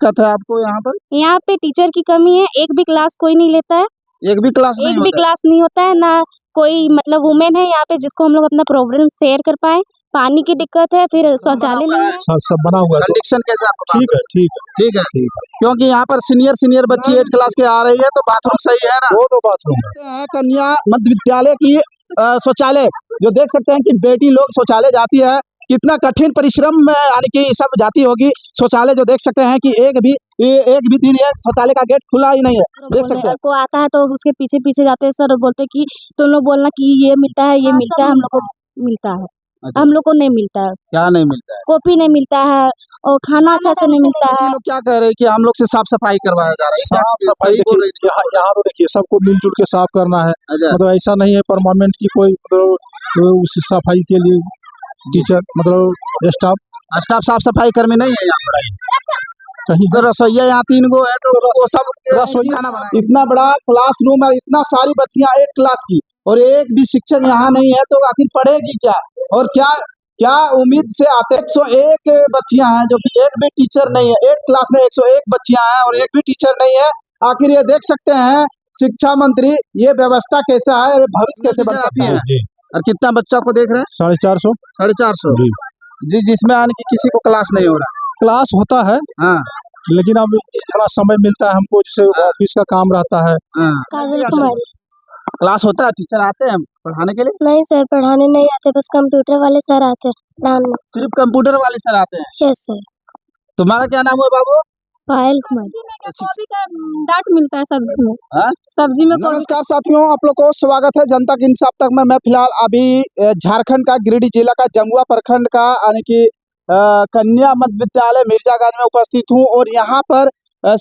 दिक्कत है आपको यहाँ पर? यहाँ पे टीचर की कमी है, एक भी क्लास कोई नहीं लेता है, एक भी क्लास नहीं एक भी होता है? क्लास नहीं होता है, ना कोई मतलब वुमेन है यहाँ पे जिसको हम लोग अपना प्रॉब्लम शेयर कर पाए। पानी की दिक्कत है, फिर शौचालय नहीं है। सब बना हुआ है। कंडीशन कैसा है आपका? ठीक है ठीक है ठीक है। ठीक है। क्योंकि यहाँ पर सीनियर बच्ची 8 क्लास के आ रही है, तो बाथरूम सही है ना? दो बाथरूम है। कन्या मध्य विद्यालय की शौचालय जो देख सकते हैं कि बेटी लोग शौचालय जाती है, कितना कठिन परिश्रम में यानी कि सब जाती होगी शौचालय। जो देख सकते हैं कि एक भी दिन ये शौचालय का गेट खुला ही नहीं है, देख सकते हैं। को आता है तो उसके पीछे पीछे जाते हैं सर, बोलते कि तुम लोग बोलना कि ये मिलता है, ये मिलता है, हम लोग को मिलता है, अच्छा, हम लोग को नहीं मिलता है। क्या नहीं मिलता है? कॉपी नहीं मिलता है और खाना अच्छा से नहीं मिलता है। लोग क्या कह रहे हैं कि हम लोग से साफ सफाई करवाया जा रहा है? साफ सफाई सही बोल रही देखिए, यहाँ तो देखिए सबको मिलजुल के साफ करना है। अच्छा। मतलब ऐसा नहीं है परमानेंट की कोई उस सफाई के लिए टीचर मतलब स्टाफ साफ सफाई कर्मी नहीं है यहाँ पर? कहीं तो रसोईया यहाँ 3 गो है, तो वो सब रसोई खाना बनाए। इतना बड़ा क्लासरूम है, इतना सारी बच्चियां 8 क्लास की, और एक भी शिक्षक यहाँ नहीं है, तो आखिर पढ़ेगी क्या? और क्या उम्मीद से आते? 101 बच्चियां हैं, जो कि एक भी टीचर नहीं है। 8 क्लास में 101 बच्चियां हैं और एक भी टीचर नहीं है। आखिर ये देख सकते हैं शिक्षा मंत्री, ये व्यवस्था कैसा है, भविष्य कैसे बन सकती है? जी और कितना बच्चा को देख रहे हैं? 450 450 जी जी, जिसमें यानी कि किसी को क्लास नहीं हो रहा। क्लास होता है, हाँ लेकिन अब थोड़ा समय मिलता है हमको, जैसे ऑफिस का काम रहता है। हाँ। काजल कुमारी। क्लास होता है, टीचर आते हैं पढ़ाने के लिए? नहीं सर, पढ़ाने नहीं आते, बस कंप्यूटर वाले सर आते हैं पढ़ाने। सिर्फ कंप्यूटर वाले सर आते हैं? Yes sir. तुम्हारा क्या नाम है बाबू? पायल कुमारी। गोभी का डांट मिलता है सब्जी में। हाँ? सब्जी में नमस्कार साथियों, आप लोग को स्वागत है जनता के इंसाफ तक में। मैं फिलहाल अभी झारखंड का गिरिडीह जिला का जमुआ प्रखंड का यानी कि कन्या मध्य विद्यालय मिर्जागंज में उपस्थित हूँ, और यहाँ पर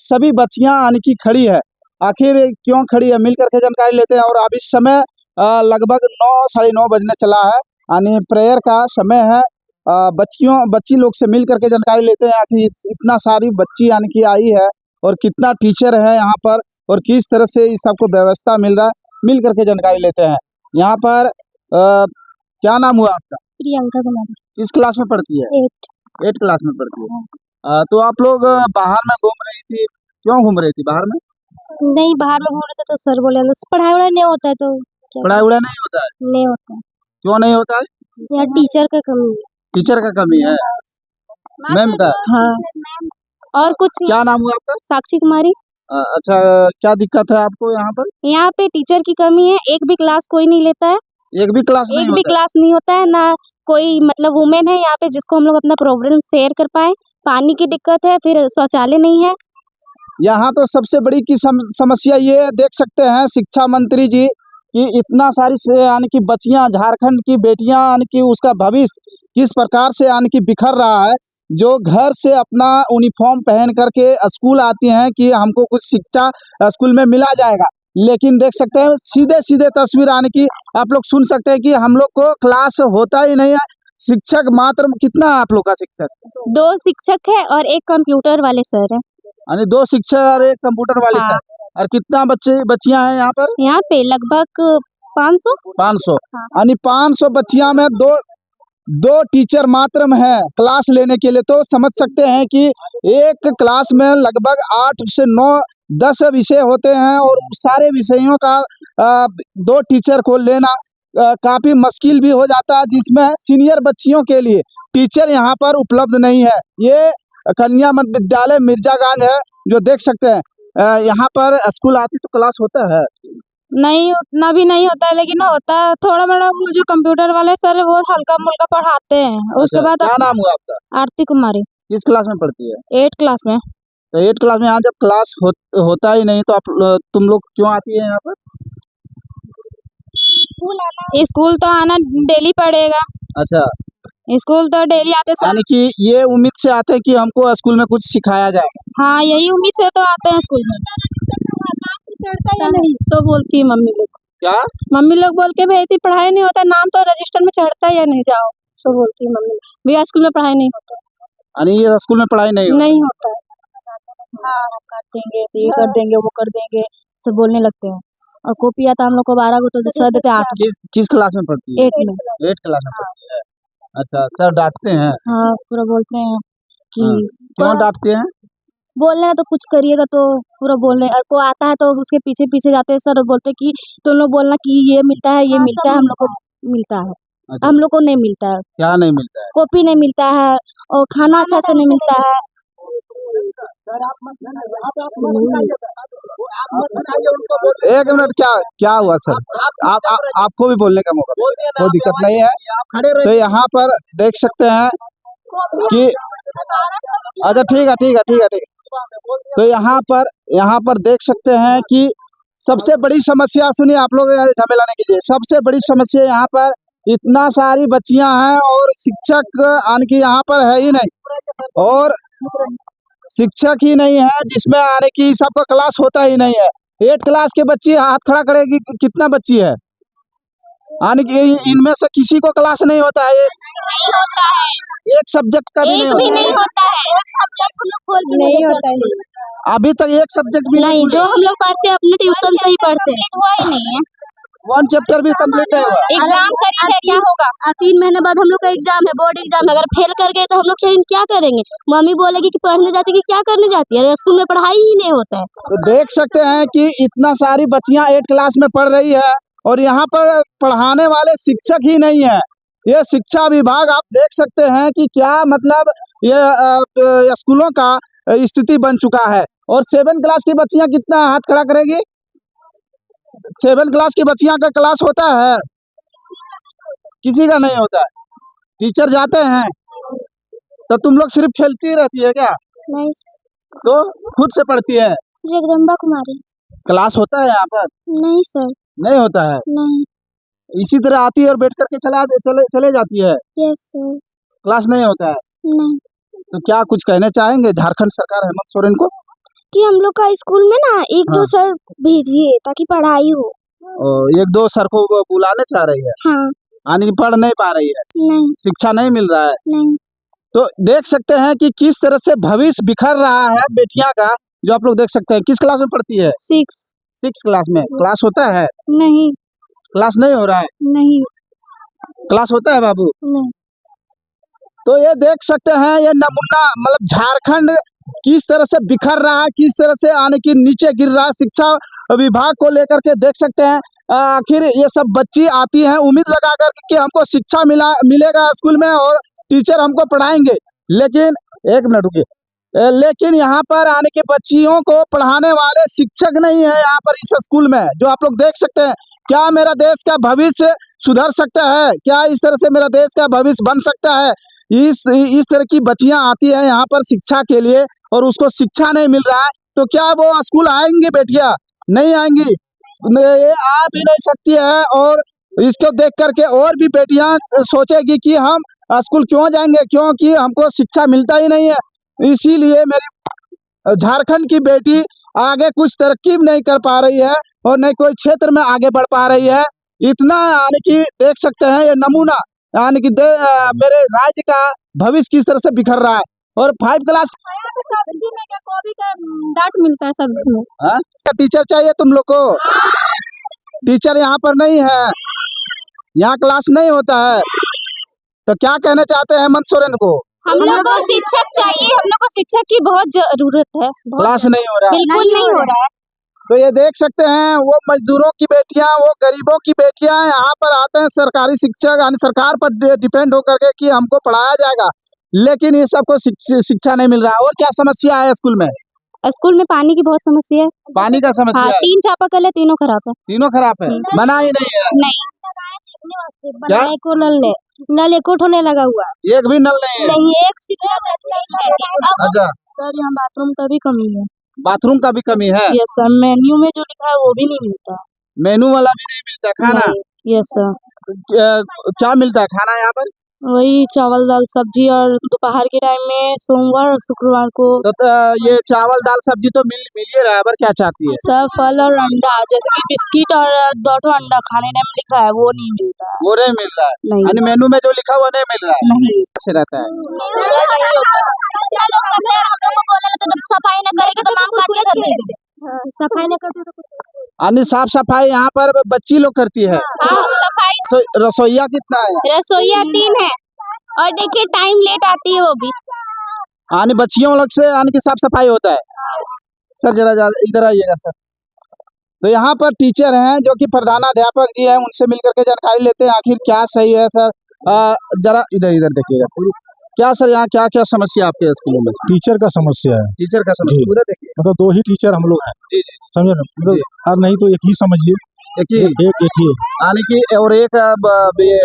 सभी बच्चियां यानी कि खड़ी है। आखिर क्यों खड़ी है, मिल करके जानकारी लेते हैं। और अभी समय लगभग 9 साढ़े 9 बजने चला है, यानी प्रेयर का समय है। बच्ची लोग से मिल करके जानकारी लेते हैं कि इतना सारी बच्ची यानी कि आई है, और कितना टीचर है यहाँ पर, और किस तरह से इस सबको व्यवस्था मिल रहा है, मिल करके जानकारी लेते हैं। यहाँ पर क्या नाम हुआ आपका? प्रियंका कुमारी। किस क्लास में पढ़ती है? 8 क्लास में पढ़ती है। तो आप लोग बाहर में घूम रही थी, क्यों घूम रही थी बाहर में? नहीं, बाहर में घूम रहे थे तो सर बोले पढ़ाई वढ़ाई नहीं होता है, तो पढ़ाई वढ़ाई नहीं होता है? नहीं होता है। क्यों नहीं होता है? यहाँ टीचर का कमी है। टीचर का कमी है, मैम का? हाँ, और कुछ क्या नाम हुआ आपका? साक्षी कुमारी। अच्छा, क्या दिक्कत है आपको यहाँ पर? यहाँ पे टीचर की कमी है, एक भी क्लास कोई नहीं लेता है, एक भी क्लास नहीं एक भी होता है? क्लास नहीं होता है, ना कोई मतलब वुमेन है यहाँ पे जिसको हम लोग अपना प्रॉब्लम शेयर कर पाए। पानी की दिक्कत है, फिर शौचालय नहीं है। यहाँ तो सबसे बड़ी की समस्या ये देख सकते हैं शिक्षा मंत्री जी, कि इतना सारी से यानी कि बच्चियां, झारखंड की बेटियां, यानी कि उसका भविष्य किस प्रकार से यानी कि बिखर रहा है। जो घर से अपना यूनिफॉर्म पहन करके स्कूल आती हैं कि हमको कुछ शिक्षा स्कूल में मिला जाएगा, लेकिन देख सकते हैं सीधे तस्वीर यानी कि आप लोग सुन सकते हैं कि हम लोग को क्लास होता ही नहीं है। शिक्षक मात्र कितना है आप लोग का? शिक्षक 2 शिक्षक है और एक कंप्यूटर वाले सर है। यानी 2 शिक्षक और 1 कंप्यूटर वाले हाँ। सर। और कितना बच्चियां हैं यहाँ पर? यहाँ पे लगभग 500। 500 हाँ। यानी 500 बच्चियां में दो टीचर मात्र में है क्लास लेने के लिए। तो समझ सकते हैं कि एक क्लास में लगभग 8 से 9 10 विषय होते हैं, और सारे विषयों का 2 टीचर को लेना काफी मुश्किल भी हो जाता है, जिसमें सीनियर बच्चियों के लिए टीचर यहाँ पर उपलब्ध नहीं है। ये कन्या मध्य विद्यालय मिर्जागंज है, जो देख सकते हैं। यहाँ पर स्कूल आती तो क्लास होता है? नहीं, उतना भी नहीं होता है, लेकिन होता है थोड़ा बड़ा। वो जो कंप्यूटर वाले सर है वो हल्का मुल्का पढ़ाते हैं। उसके बाद क्या नाम हुआ आपका? आरती कुमारी। किस क्लास में पढ़ती है? 8 क्लास में। तो 8 क्लास में यहाँ जब क्लास होता ही नहीं, तो तुम लोग क्यों आती है यहाँ पर? स्कूल तो आना डेली पड़ेगा। अच्छा, स्कूल तो डेली आते सर। यानी कि ये उम्मीद से आते हैं कि हमको स्कूल में कुछ सिखाया जाए। हाँ, यही उम्मीद से तो आते हैं स्कूल में। चढ़ता या नहीं तो बोलती है मम्मी लोग। क्या? मम्मी लोग बोल के भेजती, पढ़ाई नहीं होता, नाम तो रजिस्टर में चढ़ता या नहीं, जाओ तो बोलती है मम्मी भैया स्कूल में पढ़ाई नहीं होता। यानी ये स्कूल में पढ़ाई नहीं नहीं होता है। हाँ, हम कर देंगे, ये कर देंगे, वो कर देंगे, सब बोलने लगते हैं। और कॉपी आता हम लोग को 12 को, तो सर देते 8। किस क्लास में पढ़ती है? 8 में। 8 क्लास में पढ़ती है। अच्छा, सर डांटते हैं? हाँ, पूरा बोलते हैं कि क्यों डांटते हैं? बोलने हैं तो कुछ करिएगा तो पूरा बोलने, और को आता है तो उसके पीछे पीछे जाते हैं सर और बोलते हैं कि तुम लोग बोलना कि ये मिलता है, ये मिलता है, हम लोग को मिलता है, अच्छा, हम लोग को नहीं मिलता है, क्या नहीं मिलता है? कॉपी नहीं मिलता है और खाना अच्छा से नहीं मिलता है। एक मिनट, क्या क्या हुआ सर? आपको भी बोलने का मौका, कोई दिक्कत नहीं है। तो यहाँ पर देख सकते हैं कि अच्छा, ठीक है, ठीक है, ठीक है, ठीक है। तो यहाँ पर देख सकते हैं कि सबसे बड़ी समस्या, सुनिए आप लोग, झमेला नहीं कीजिए। सबसे बड़ी समस्या यहाँ पर इतना सारी बच्चियां हैं और शिक्षक आने की यहाँ पर है ही नहीं, और शिक्षक ही नहीं है जिसमें आने की सबका क्लास होता ही नहीं है। 8 क्लास के बच्ची हाथ खड़ा करेगी, कितना बच्ची है आने की? इनमें से किसी को क्लास नहीं होता है, नहीं होता है, एक सब्जेक्ट का भी एक भी नहीं नहीं होता है, एक सब्जेक्ट हम लोग खोल के नहीं होता है, होता। अभी तक एक सब्जेक्ट भी नहीं, जो हम लोग पढ़ते हैं अपने ट्यूशन से ही पढ़ते हैं, हुआ ही नहीं है। 1 चैप्टर भी कंप्लीट नहीं हुआ। एग्जाम करीब है, क्या होगा? 3 महीने बाद हम लोग का एग्जाम है, बोर्ड एग्जाम है, अगर फेल कर गए तो हम लोग क्या करेंगे? मम्मी बोलेगी कि पढ़ने जाती है, कि क्या करने जाती है, स्कूल में पढ़ाई ही नहीं होता है। तो देख सकते हैं कि इतना सारी बच्चियां 8 क्लास में पढ़ रही है और यहाँ पर पढ़ाने वाले शिक्षक ही नहीं है। ये शिक्षा विभाग आप देख सकते हैं कि क्या मतलब ये स्कूलों का स्थिति बन चुका है। और 7 क्लास की बच्चियां कितना हाथ खड़ा करेगी? 7 क्लास की बच्चियां का क्लास होता है? किसी का नहीं होता है। टीचर जाते हैं तो तुम लोग सिर्फ खेलती रहती है क्या? नहीं, तो खुद से पढ़ती है? जगदम्बा कुमारी। क्लास होता है यहाँ पर? नहीं सर, नहीं होता है। नहीं। इसी तरह आती है और बैठ करके चले जाती है, यस सर। क्लास नहीं होता है। नहीं, तो क्या कुछ कहना चाहेंगे झारखंड सरकार हेमंत सोरेन को? कि हम लोग का स्कूल में ना 1-2 हाँ। सर भेजिए ताकि पढ़ाई हो। और 1-2 सर को वो बुलाने चाह रही है, हाँ। यानी कि पढ़ नहीं पा रही है, नहीं, शिक्षा नहीं मिल रहा है। नहीं। तो देख सकते हैं कि किस तरह से भविष्य बिखर रहा है बेटियां का, जो आप लोग देख सकते हैं। किस क्लास में पढ़ती है? 6 क्लास में। क्लास होता है? नहीं, क्लास नहीं हो रहा है? नहीं, क्लास होता है बाबू? नहीं। तो ये देख सकते हैं, ये नमूना मतलब झारखंड किस तरह से बिखर रहा है, किस तरह से आने की नीचे गिर रहा है शिक्षा विभाग को लेकर के। देख सकते हैं आखिर ये सब बच्ची आती हैं उम्मीद लगा कर कि हमको शिक्षा मिलेगा स्कूल में और टीचर हमको पढ़ाएंगे, लेकिन एक मिनट रुकिए, लेकिन यहाँ पर आने के बच्चियों को पढ़ाने वाले शिक्षक नहीं है यहाँ पर इस स्कूल में, जो आप लोग देख सकते हैं। क्या मेरा देश का भविष्य सुधर सकता है? क्या इस तरह से मेरा देश का भविष्य बन सकता है? इस तरह की बच्चियां आती है यहाँ पर शिक्षा के लिए और उसको शिक्षा नहीं मिल रहा है, तो क्या वो स्कूल आएंगी बेटियां? नहीं आएंगी, ये आ भी नहीं सकती है। और इसको देख करके और भी बेटियां सोचेगी कि हम स्कूल क्यों जाएंगे, क्योंकि हमको शिक्षा मिलता ही नहीं है। इसीलिए मेरी झारखंड की बेटी आगे कुछ तरक्की नहीं कर पा रही है और नहीं कोई क्षेत्र में आगे बढ़ पा रही है। इतना यानी कि देख सकते हैं ये नमूना, यानी कि मेरे राज्य का भविष्य किस तरह से बिखर रहा है। और 5 क्लास सब्जी में क्या गोभी का डांट मिलता है सब्जी में? हाँ? टीचर चाहिए तुम लोग को? टीचर यहाँ पर नहीं है, यहाँ क्लास नहीं होता है। तो क्या कहना चाहते हैं हेमंत सोरेन को? हम लोग को शिक्षक चाहिए, हम लोग को शिक्षक की बहुत जरूरत है। क्लास नहीं हो रहा है, बिल्कुल नहीं हो रहा है। तो ये देख सकते हैं वो मजदूरों की बेटियां, वो गरीबों की बेटियां यहाँ पर आते हैं सरकारी शिक्षक, यानी सरकार पर डिपेंड होकर के कि हमको पढ़ाया जाएगा, लेकिन ये सबको शिक्षा नहीं मिल रहा है। और क्या समस्या है स्कूल में? स्कूल में पानी की बहुत समस्या है। पानी का समस्या हाँ, है? 3 चापाकल है, तीनों खराब है। तीनों खराब है, बना ही नहीं है। नहीं, बनाए को नल एको ठोने लगा हुआ है। एक भी नल नहीं है? नहीं, एक सिर्फ। अच्छा, सर यहाँ बाथरूम का भी कमी है। बाथरूम का भी कमी है? यस सर, मेन्यू में जो लिखा है वो भी नहीं मिलता। मेनू वाला भी नहीं मिलता खाना? Yes sir. क्या मिलता है खाना यहाँ पर? वही चावल दाल सब्जी, और दोपहर के टाइम में सोमवार और शुक्रवार को तो ये चावल दाल सब्जी तो मिल ही रहा है, पर क्या चाहती है? सब फल और अंडा, जैसे कि बिस्किट और 2 अंडा खाने में लिखा है वो नहीं मिलता है। वो नहीं मिल रहा है, नहीं, यानी मेनू में जो लिखा हुआ नहीं मिल रहा है। नहीं कैसे रहता है? सफाई न करेगी तो नाम काट के देंगे। सफाई न करते तो यानी साफ सफाई यहाँ पर बच्ची लोग करती है? हाँ, सफाई। रसोईया कितना है? रसोईया 3 है, और देखिए टाइम लेट आती है वो भी। यानी बच्चियों लोग से यानी कि साफ सफाई होता है। सर जरा इधर आइएगा सर। तो यहाँ पर टीचर हैं जो कि प्रधानाध्यापक जी हैं, उनसे मिलकर के जानकारी लेते हैं आखिर क्या सही है सर। जरा इधर इधर देखिएगा क्या सर, यहाँ क्या क्या समस्या आपके स्कूलों में? टीचर का समस्या है। टीचर का समस्या पूरा देखिए, मतलब 2 ही टीचर हम लोग हैं। जी समझे ना, मतलब और नहीं तो एक ही समझिए, एक ही एक ही है। यानी कि और एक ये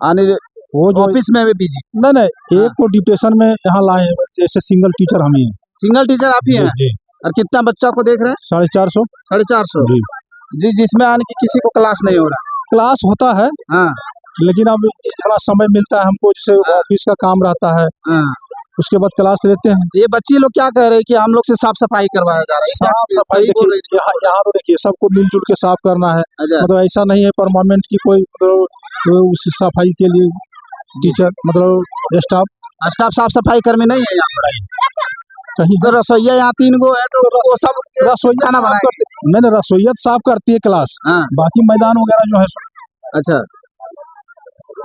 यानी वो जो ऑफिस में भी बिजी। नहीं एक को डिप्रेशन में यहाँ लाए हैं, जैसे सिंगल टीचर हम ही हैं। सिंगल टीचर आप ही हैं? जी और कितना बच्चा को देख रहे हैं? 450। 450 जी जी, जिसमें यानी कि किसी को क्लास नहीं हो रहा। क्लास होता है, हाँ लेकिन अब थोड़ा समय मिलता है हमको, जैसे ऑफिस का काम रहता है, हाँ। उसके बाद क्लास लेते हैं। ये बच्चे लोग क्या कह रहे हैं कि हम लोग से साफ सफाई करवाया जा रहा है? साफ सफाई सही बोल रहे देखिए, यहाँ तो देखिए सबको मिलजुल के साफ करना है। अच्छा। मतलब ऐसा नहीं है परमानेंट की कोई उस सफाई के लिए टीचर मतलब स्टाफ साफ सफाई कर्मी नहीं है यहाँ पर? कहीं तो रसोईया यहाँ 3 गो है, तो वो सब रसोईया खाना साफ बनाएंगे? नहीं नहीं, रसोईया साफ करती है क्लास, हाँ बाकी मैदान वगैरह जो है। अच्छा।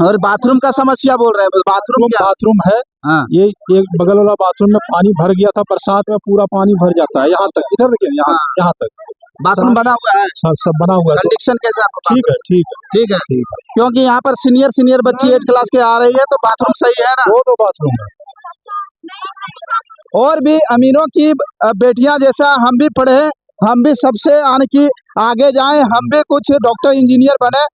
और बाथरूम का समस्या बोल रहे हैं? बाथरूम क्या? बाथरूम है, हाँ ये एक बगल वाला बाथरूम में पानी भर गया था, बरसात में पूरा पानी भर जाता है यहाँ तक, इधर देखिए यहाँ तक बाथरूम बना हुआ है, सब बना हुआ है। कंडीशन कैसा है? ठीक है ठीक है ठीक है, ठीक है। क्योंकि यहाँ पर सीनियर बच्ची 8 क्लास के आ रही है, तो बाथरूम सही है ना? 2 बाथरूम है। और भी अमीरों की बेटियां जैसा हम भी पढ़े, हम भी सबसे यानी कि आगे जाएं, हम भी कुछ डॉक्टर इंजीनियर बने,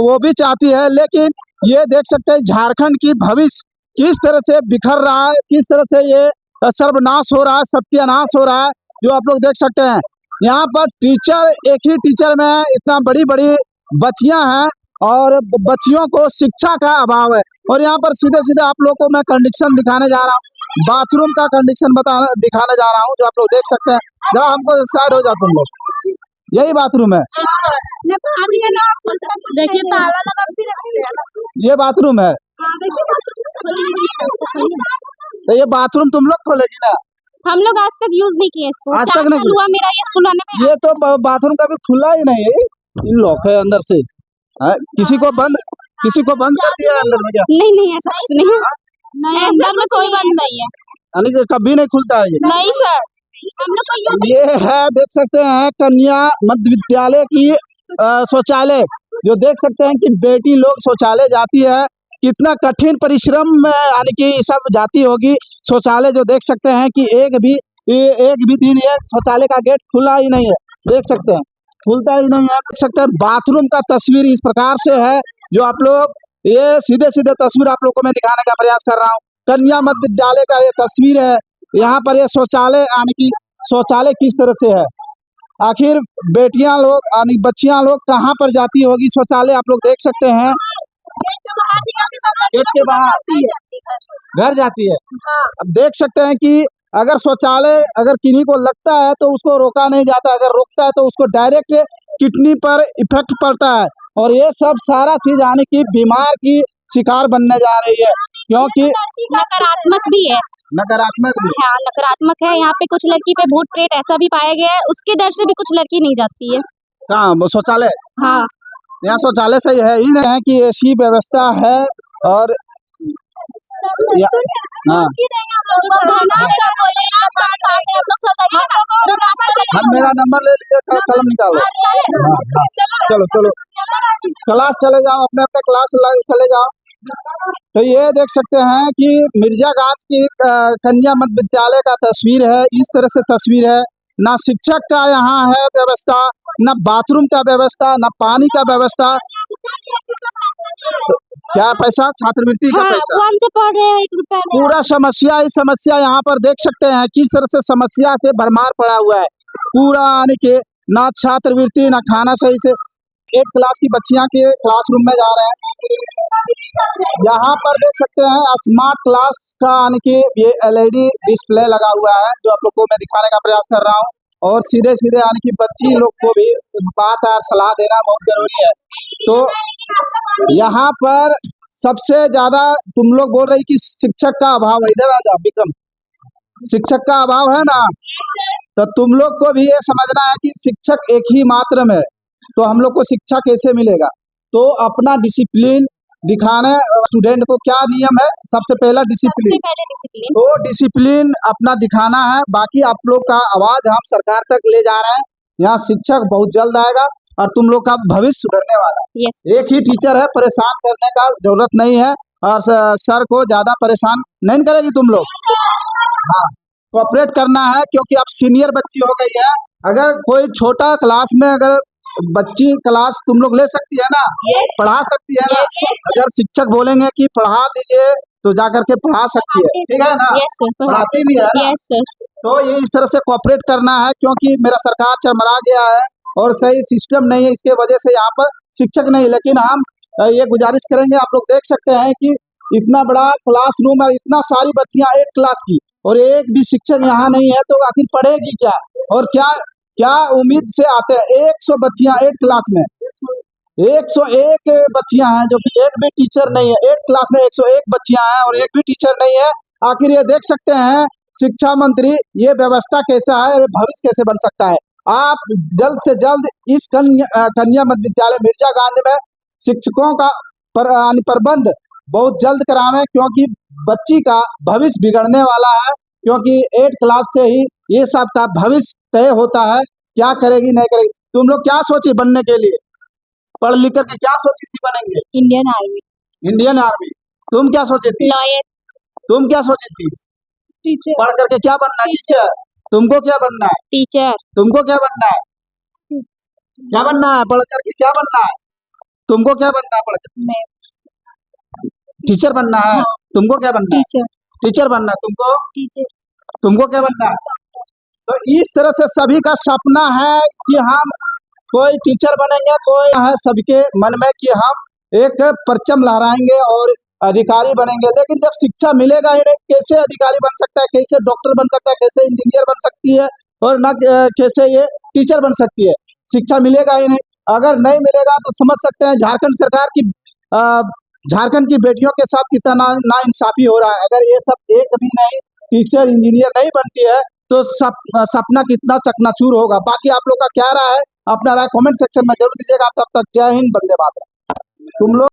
वो भी चाहती है। लेकिन ये देख सकते हैं झारखंड की भविष्य किस तरह से बिखर रहा है, किस तरह से ये सर्वनाश हो रहा है, सत्यानाश हो रहा है, जो आप लोग देख सकते हैं। यहाँ पर टीचर, एक ही टीचर में इतना बड़ी बड़ी बच्चियां हैं और बच्चियों को शिक्षा का अभाव है। और यहाँ पर सीधे सीधे आप लोग को मैं कंडीशन दिखाने जा रहा हूँ, बाथरूम का कंडीशन दिखाने जा रहा हूँ, जो आप लोग देख सकते हैं। जरा हमको साइड हो जाओ तुम लोग, यही बाथरूम है, देखिए ताला लगा भी रखते हैं। ये बाथरूम है। तो ये बाथरूम तुम लोग खोलेगी ना? हम लोग आज तक यूज नहीं किए इसको, आज 4 तक नहीं साल हुआ मेरा ये स्कूल आने में। ये तो बाथरूम कभी खुला ही नहीं है, इन लॉक है अंदर से। किसी को बंद कर दिया है अंदर में क्या? नहीं ऐसा कुछ नहीं है, अंदर में कोई बंद नहीं है। यानी कि कभी नहीं खुलता है ये? नहीं सर, हम लोग को ये है, देख सकते हैं कन्या मध्य विद्यालय की शौचालय, जो देख सकते हैं कि बेटी लोग शौचालय जाती है, कितना कठिन परिश्रम में यानी कि सब जाती होगी शौचालय। जो देख सकते हैं कि एक भी दिन ये शौचालय का गेट खुला ही नहीं है, देख सकते हैं खुलता ही नहीं है। देख सकते हैं बाथरूम का तस्वीर इस प्रकार से है, जो आप लोग ये सीधे तस्वीर आप लोग को मैं दिखाने का प्रयास कर रहा हूँ। कन्या मध्य विद्यालय का ये तस्वीर है, यहाँ पर ये शौचालय यानी कि शौचालय किस तरह से है। आखिर बेटियां लोग यानी बच्चियां लोग कहाँ पर जाती होगी शौचालय, आप लोग देख सकते हैं। गेट के बाहर घर जाती है। अब देख सकते हैं कि अगर शौचालय अगर किन्हीं को लगता है तो उसको रोका नहीं जाता, अगर रोकता है तो उसको डायरेक्ट किडनी पर इफेक्ट पड़ता है। और ये सब सारा चीज यानी कि बीमार की शिकार बनने जा रही है, क्योंकि नकारात्मक भी है। नकारात्मक भी हाँ नकारात्मक है, यहाँ पे कुछ लड़की पे भूत प्रेत ऐसा भी पाया गया है, उसके डर से भी कुछ लड़की नहीं जाती है। कहाँ शौचालय? हाँ यहाँ शौचालय सही है ही नहीं है कि ऐसी व्यवस्था है। और हाँ मेरा नंबर ले लीजिए, कलम निकालो। चलो क्लास चले जाओ, अपने क्लास चले जाओ। तो ये देख सकते हैं कि मिर्जागाज की कन्या मध्य विद्यालय का तस्वीर है, इस तरह से तस्वीर है। ना शिक्षक का यहाँ है व्यवस्था, ना बाथरूम का व्यवस्था, ना पानी का व्यवस्था। तो क्या पैसा? छात्रवृत्ति का पैसा से पढ़ रहे हैं 1 रुपया में। पूरा समस्या ही समस्या, यहाँ पर देख सकते हैं किस तरह से समस्या से भरमार पड़ा हुआ है पूरा, यानी कि ना छात्रवृत्ति ना खाना सही से। 8 क्लास की बच्चियां के क्लासरूम में जा रहे हैं। यहाँ पर देख सकते हैं स्मार्ट क्लास का यानी कि ये LED डिस्प्ले लगा हुआ है, जो आप लोग को मैं दिखाने का प्रयास कर रहा हूँ। और सीधे यानी कि बच्ची लोग को भी बात और सलाह देना बहुत जरूरी है। तो यहाँ पर सबसे ज्यादा तुम लोग बोल रही कि शिक्षक का अभाव है। इधर आ जाओ विक्रम, शिक्षक का अभाव है ना, तो तुम लोग को भी ये समझना है कि शिक्षक एक ही मात्र में, तो हम लोग को शिक्षा कैसे मिलेगा? तो अपना डिसिप्लिन दिखाने स्टूडेंट को क्या नियम है? सबसे पहला सबसे डिसिप्लिन, पहले डिसिप्लिन। तो डिसिप्लिन अपना दिखाना है। बाकी आप लोग का आवाज हम सरकार तक ले जा रहे हैं। यहाँ शिक्षक बहुत जल्द आएगा और तुम लोग का भविष्य सुधरने वाला है। यस एक ही टीचर है, परेशान करने का जरूरत नहीं है और सर को ज्यादा परेशान नहीं करेगी तुम लोग। हाँ, कोऑपरेट करना है क्योंकि अब सीनियर बच्ची हो गई है। अगर कोई छोटा क्लास में अगर बच्ची क्लास तुम लोग ले सकती है ना, Yes. पढ़ा सकती है ना। Yes. अगर शिक्षक बोलेंगे कि पढ़ा दीजिए तो जा करके पढ़ा सकती है, ठीक है ना? यस सर पढ़ाती भी है ना? यस सर तो ये इस तरह से कोऑपरेट करना है क्योंकि मेरा सरकार चरमरा गया है और सही सिस्टम नहीं है, इसके वजह से यहाँ पर शिक्षक नहीं। लेकिन हम ये गुजारिश करेंगे, आप लोग देख सकते हैं कि इतना बड़ा क्लासरूम है, इतना सारी बच्चियां 8 क्लास की और एक भी शिक्षक यहाँ नहीं है, तो आखिर पढ़ेगी क्या? और क्या क्या उम्मीद से आते हैं? 100 बच्चियां 8 क्लास में, 101 बच्चियां हैं जो कि एक भी टीचर नहीं है। 8 क्लास में 101 बच्चियां हैं और एक भी टीचर नहीं है। आखिर ये देख सकते हैं शिक्षा मंत्री, ये व्यवस्था कैसा है, ये भविष्य कैसे बन सकता है? आप जल्द से जल्द इस कन्या मध्य विद्यालय मिर्जागंज में शिक्षकों का प्रबंध बहुत जल्द करावें क्योंकि बच्ची का भविष्य बिगड़ने वाला है। क्योंकि 8 क्लास से ही ये सब का भविष्य तय होता है, क्या करेगी नहीं करेगी। तुम लोग क्या सोची बनने के लिए? पढ़ लिख करके क्या सोची थी बनेंगे? Indian army Indian army. तुम क्या सोची थी? लॉयर तुम क्या सोची थी? टीचर पढ़ करके क्या बनना है? टीचर। तुमको क्या बनना है? टीचर तुमको क्या बनना है? क्या बनना है? पढ़ करके क्या बनना है? तुमको क्या बनना है पढ़ करके? मैं टीचर बनना है। हाँ। तुमको क्या बनना है? टीचर टीचर बनना है। तुमको टीचर तुमको क्या बनना है? तो इस तरह से सभी का सपना है कि हम कोई टीचर बनेंगे, कोई है सबके मन में कि हम एक परचम लहराएंगे और अधिकारी बनेंगे। लेकिन जब शिक्षा मिलेगा ही नहीं, कैसे अधिकारी बन सकता है, कैसे डॉक्टर बन सकता है, कैसे इंजीनियर बन सकती है और न कैसे ये टीचर बन सकती है? शिक्षा मिलेगा ही नहीं। अगर नहीं मिलेगा तो समझ सकते हैं झारखंड सरकार की झारखंड की बेटियों के साथ कितना नाइंसाफी हो रहा है। अगर ये सब एक भी नहीं टीचर इंजीनियर नहीं बनती है तो सपना कितना चकनाचूर होगा। बाकी आप लोग का क्या राय है, अपना राय कमेंट सेक्शन में जरूर दीजिएगा। तब तक जय हिंद, वंदे मातरम। तुम लोग